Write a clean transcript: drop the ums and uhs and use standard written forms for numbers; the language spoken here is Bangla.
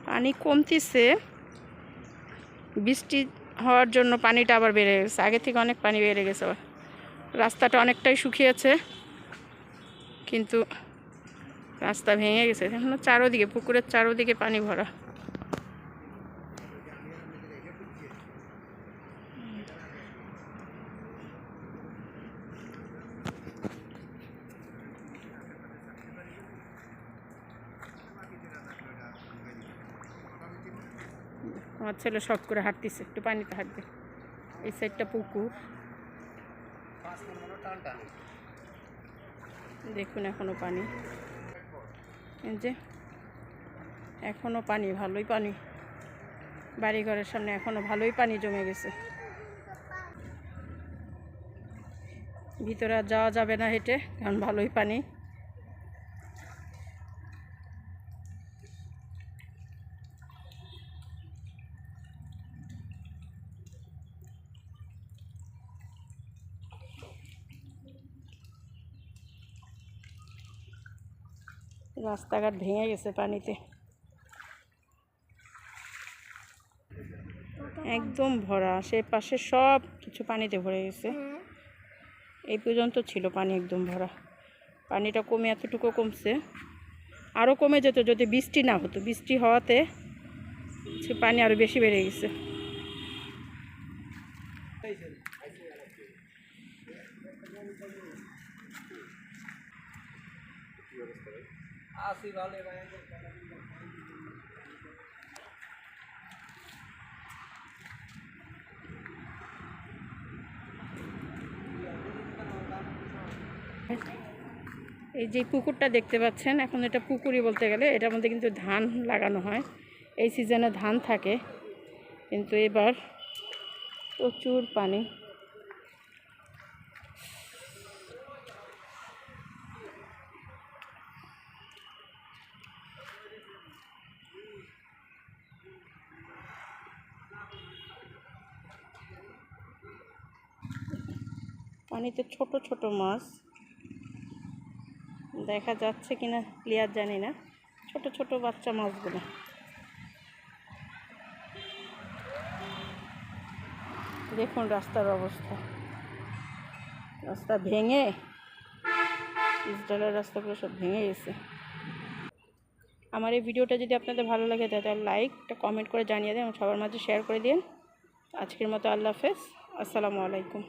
পানি কমতিছে, বৃষ্টি হওয়ার জন্য পানিটা আবার বেড়ে গেছে, আগে থেকে অনেক পানি বেড়ে গেছে। রাস্তাটা অনেকটাই শুকিয়েছে, কিন্তু রাস্তা ভেঙে গেছে। এখন চারোদিকে, পুকুরের চারোদিকে পানি ভরা। আমার ছেলে শখ করে হাঁটতেছে, একটু পানিতে হাঁটবে। এই সাইডটা পুকুর, দেখুন এখনো পানি, এই যে এখনো পানি, ভালোই পানি। বাড়িঘরের সামনে এখনো ভালোই পানি জমে গেছে। ভিতরে আর যাওয়া যাবে না হেঁটে, কারণ ভালোই পানি। রাস্তাঘাট ভেঙে গেছে পানিতে, একদম ভরা। সে পাশে সব কিছু পানিতে ভরে গেছে। এই পর্যন্ত ছিল পানি একদম ভরা। পানিটা কমে এতটুকু কমছে, আরও কমে যেত যদি বৃষ্টি না হতো। বৃষ্টি হওয়াতে সে পানি আরও বেশি বেড়ে গেছে। এই যে পুকুরটা দেখতে পাচ্ছেন, এখন এটা পুকুরই বলতে গেলে। এটার মধ্যে কিন্তু ধান লাগানো হয়, এই সিজনে ধান থাকে, কিন্তু এবার প্রচুর পানি। পানিতে ছোট ছোট মাছ দেখা যাচ্ছে কিনা ক্লিয়ার জানি না, ছোট ছোট বাচ্চা মাছগুলো। দেখুন রাস্তার অবস্থা, রাস্তা ভেঙে, ইসডালের রাস্তাগুলো সব ভেঙে গেছে। আমার এই ভিডিওটা যদি আপনাদের ভালো লাগে তাহলে লাইক, একটা কমেন্ট করে জানিয়ে দেন এবং সবার মাঝে শেয়ার করে দিন। আজকের মতো আল্লাহ হাফেজ, আসসালামু আলাইকুম।